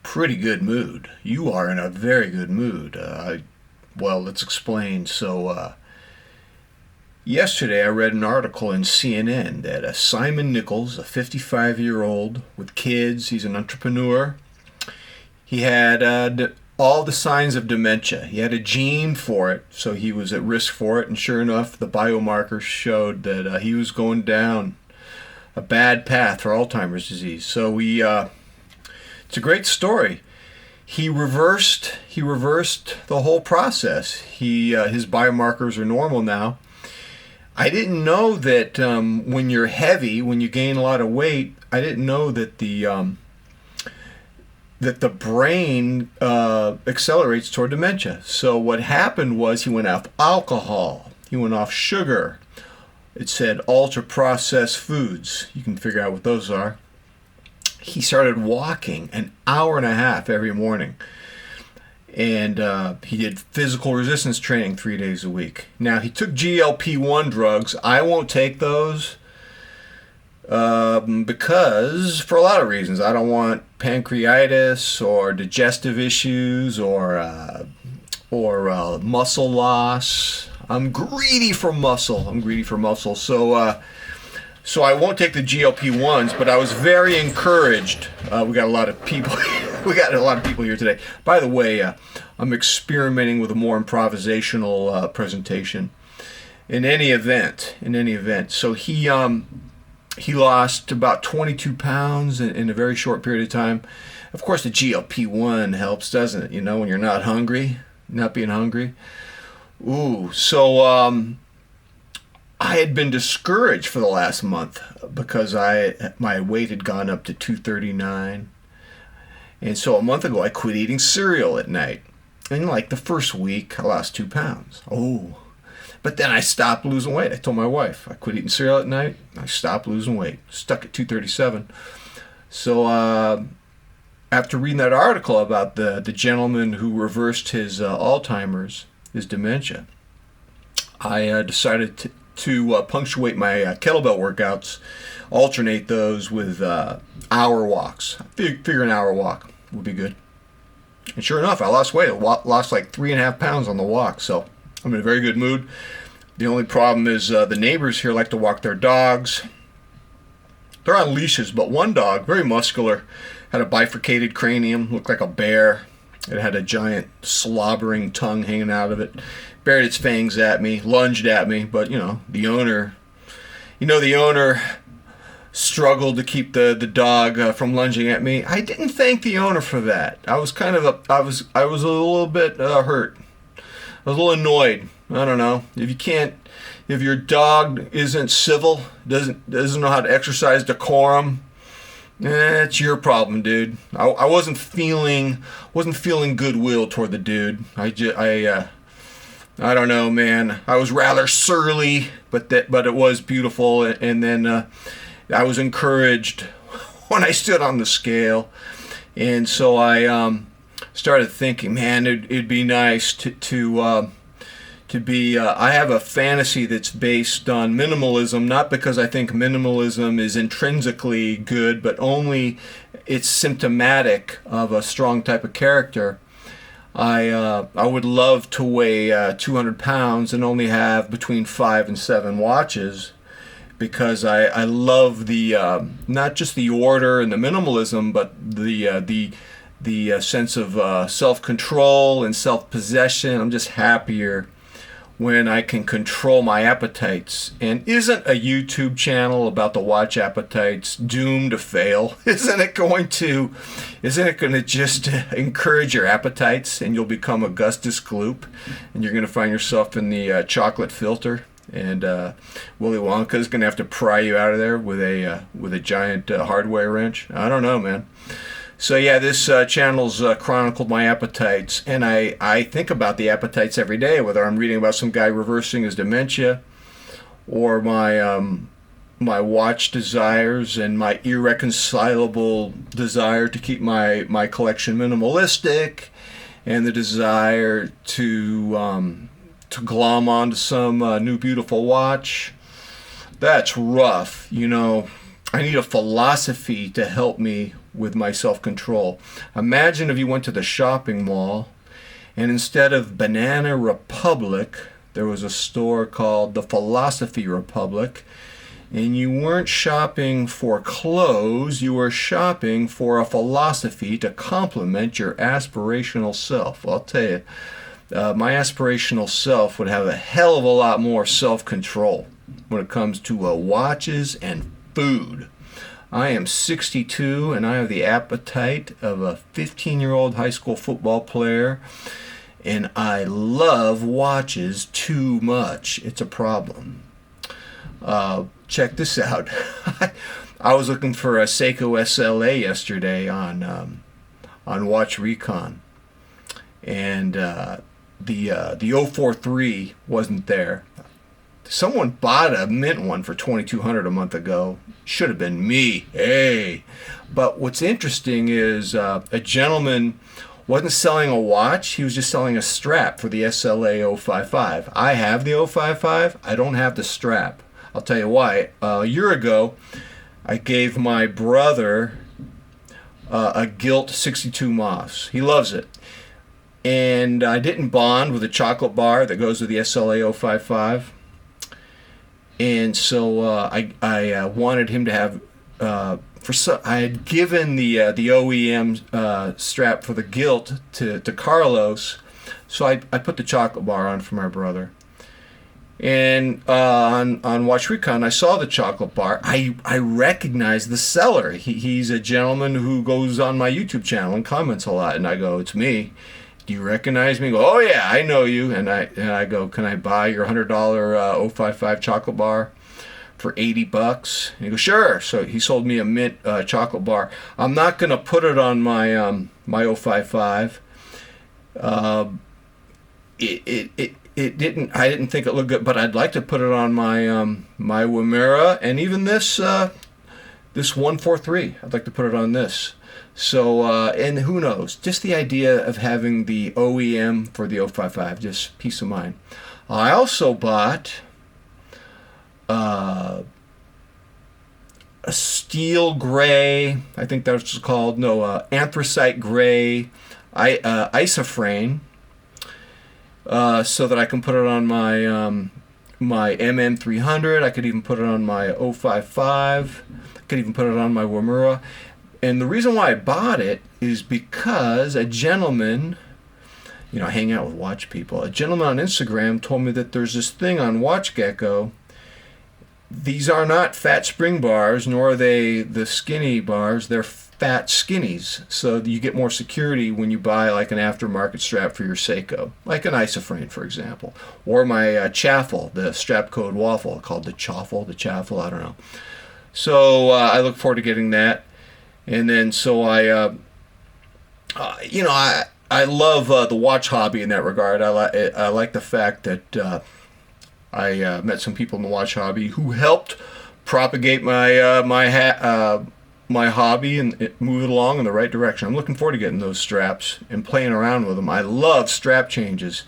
pretty good mood. You are in a very good mood. Well, let's explain. Yesterday I read an article in CNN that Simon Nichols, a 55-year-old with kids, he's an entrepreneur. He had all the signs of dementia. He had a gene for it, so he was at risk for it. And sure enough, the biomarkers showed that he was going down a bad path for Alzheimer's disease. It's a great story. He reversed the whole process. His biomarkers are normal now. I didn't know that when you're heavy, when you gain a lot of weight, I didn't know that the brain accelerates toward dementia. So what happened was he went off alcohol. He went off sugar. It said ultra-processed foods. You can figure out what those are. He started walking an hour and a half every morning. And he did physical resistance training 3 days a week. Now, he took GLP-1 drugs. I won't take those because, for a lot of reasons, I don't want pancreatitis or digestive issues or muscle loss. I'm greedy for muscle. So I won't take the GLP-1s, but I was very encouraged. We got a lot of people. We got a lot of people here today. By the way, I'm experimenting with a more improvisational presentation. In any event, so he lost about 22 pounds in a very short period of time. Of course, the GLP-1 helps, doesn't it? You know, when you're not being hungry. I had been discouraged for the last month because my weight had gone up to 239. And so a month ago, I quit eating cereal at night. And like the first week, I lost 2 pounds. But then I stopped losing weight. I told my wife, I quit eating cereal at night. I stopped losing weight. Stuck at 237. So after reading that article about the gentleman who reversed his Alzheimer's, his dementia, I decided to punctuate my kettlebell workouts, alternate those with hour walks. Figure an hour walk would be good. And sure enough, I lost weight. I lost like 3.5 pounds on the walk. So I'm in a very good mood. The only problem is the neighbors here like to walk their dogs. They're on leashes, but one dog, very muscular, had a bifurcated cranium, looked like a bear. It had a giant slobbering tongue hanging out of it. Bared its fangs at me, lunged at me, but the owner struggled to keep the dog from lunging at me. I didn't thank the owner for that. I was I was a little bit hurt. I was a little annoyed. I don't know. If your dog isn't civil, doesn't know how to exercise decorum, it's your problem, dude. I wasn't feeling goodwill toward the dude. I don't know, man. I was rather surly, but it was beautiful. And then I was encouraged when I stood on the scale, and so I started thinking, man, it'd be nice to be. I have a fantasy that's based on minimalism, not because I think minimalism is intrinsically good, but only it's symptomatic of a strong type of character. I would love to weigh 200 pounds and only have between 5 and 7 watches, because I love the not just the order and the minimalism, but the sense of self-control and self-possession. I'm just happier when I can control my appetites. And isn't a YouTube channel about the watch appetites doomed to fail? Isn't it going to just encourage your appetites, and you'll become Augustus Gloop, and you're going to find yourself in the chocolate filter, and Willy Wonka is going to have to pry you out of there with a giant hardware wrench? I don't know, man. So yeah, this channel's chronicled my appetites, and I think about the appetites every day, whether I'm reading about some guy reversing his dementia, or my watch desires and my irreconcilable desire to keep my collection minimalistic, and the desire to glom onto some new beautiful watch. That's rough, I need a philosophy to help me with my self-control. Imagine if you went to the shopping mall and instead of Banana Republic, there was a store called the Philosophy Republic, and you weren't shopping for clothes, you were shopping for a philosophy to complement your aspirational self. Well, I'll tell you, my aspirational self would have a hell of a lot more self-control when it comes to watches and food. I am 62 and I have the appetite of a 15-year-old high school football player, and I love watches too much. It's a problem. Check this out. I was looking for a Seiko SLA yesterday on Watch Recon, and the 043 wasn't there. Someone bought a mint one for $2,200 a month ago. Should have been me. Hey. But what's interesting is a gentleman wasn't selling a watch. He was just selling a strap for the SLA 055. I have the 055. I don't have the strap. I'll tell you why. A year ago, I gave my brother a gilt 62 Moss. He loves it. And I didn't bond with a chocolate bar that goes with the SLA 055. And so I wanted him to have, I had given the OEM strap for the gilt to Carlos, so I put the chocolate bar on for my brother. And on Watch Recon, I saw the chocolate bar. I recognized the seller. He's a gentleman who goes on my YouTube channel and comments a lot. And I go, "It's me. Do you recognize me?" He goes, "Oh yeah, I know you." And I go, "Can I buy your $100 055 chocolate bar for $80? And he goes, "Sure." So he sold me a mint chocolate bar. I'm not gonna put it on my my 055. It didn't. I didn't think it looked good, but I'd like to put it on my my Wimera, and even this this 143. I'd like to put it on this. So and who knows? Just the idea of having the OEM for the 055, just peace of mind. I also bought a steel gray. I think that's what it's called. No, anthracite gray isoframe. So that I can put it on my my MM300. I could even put it on my 055. I could even put it on my Wimura. And the reason why I bought it is because a gentleman, you know, I hang out with watch people. A gentleman on Instagram told me that there's this thing on WatchGecko. These are not fat spring bars, nor are they the skinny bars. They're fat skinnies, so you get more security when you buy like an aftermarket strap for your Seiko, like an isoframe, for example, or my Chaffle, the strap code waffle, called the Chaffle, I don't know. So I look forward to getting that, and then so I love the watch hobby in that regard. I like the fact that I met some people in the watch hobby who helped propagate my my hobby and move it along in the right direction. I'm looking forward to getting those straps and playing around with them. I love strap changes.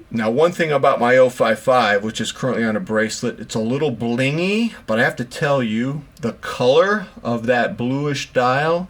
Now, one thing about my 055, which is currently on a bracelet, it's a little blingy, but I have to tell you, the color of that bluish dial,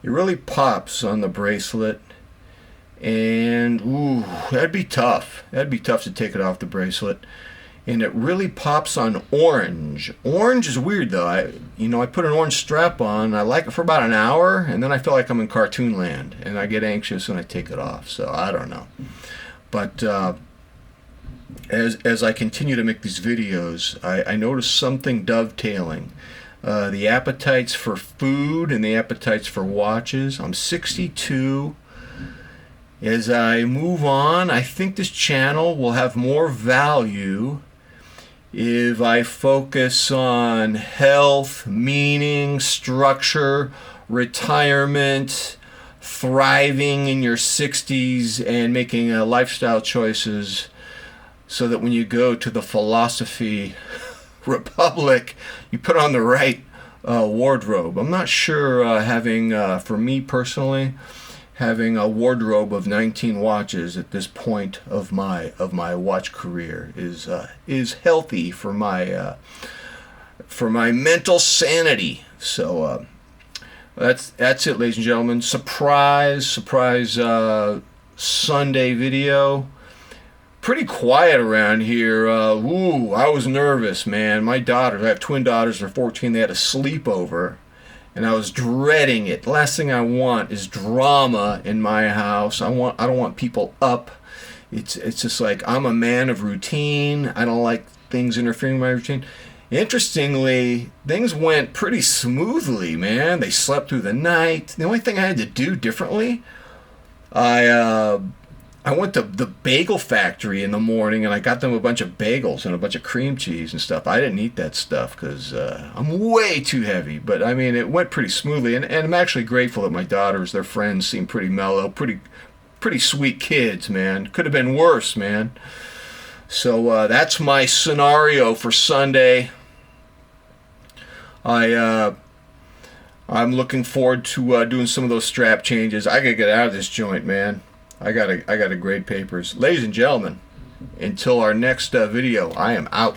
it really pops on the bracelet. And ooh, that'd be tough. That'd be tough to take it off the bracelet. And it really pops on orange. Orange is weird though. I put an orange strap on. I like it for about an hour, and then I feel like I'm in cartoon land, and I get anxious and I take it off. So I don't know. But as I continue to make these videos, I notice something dovetailing. The appetites for food and the appetites for watches. I'm 62. As I move on, I think this channel will have more value if I focus on health, meaning, structure, retirement, thriving in your 60s, and making lifestyle choices so that when you go to the Philosophy Republic, you put on the right wardrobe. I'm not sure having, for me personally, having a wardrobe of 19 watches at this point of my watch career is healthy for my mental sanity. So That's it, ladies and gentlemen. Surprise Sunday video. Pretty quiet around here. Ooh, I was nervous, man. My daughters, I have twin daughters, they're 14, they had a sleepover, and I was dreading it. Last thing I want is drama in my house. I don't want people up. It's just like, I'm a man of routine. I don't like things interfering with my routine. Interestingly, things went pretty smoothly, man. They slept through the night. The only thing I had to do differently, I went to the bagel factory in the morning, and I got them a bunch of bagels and a bunch of cream cheese and stuff. I didn't eat that stuff because I'm way too heavy. But I mean, it went pretty smoothly, and I'm actually grateful that my daughters, their friends, seem pretty mellow, pretty sweet kids, man. Could have been worse, man. So that's my scenario for Sunday. I'm looking forward to doing some of those strap changes. I gotta get out of this joint, man. I gotta grade papers. Ladies and gentlemen, until our next video, I am out.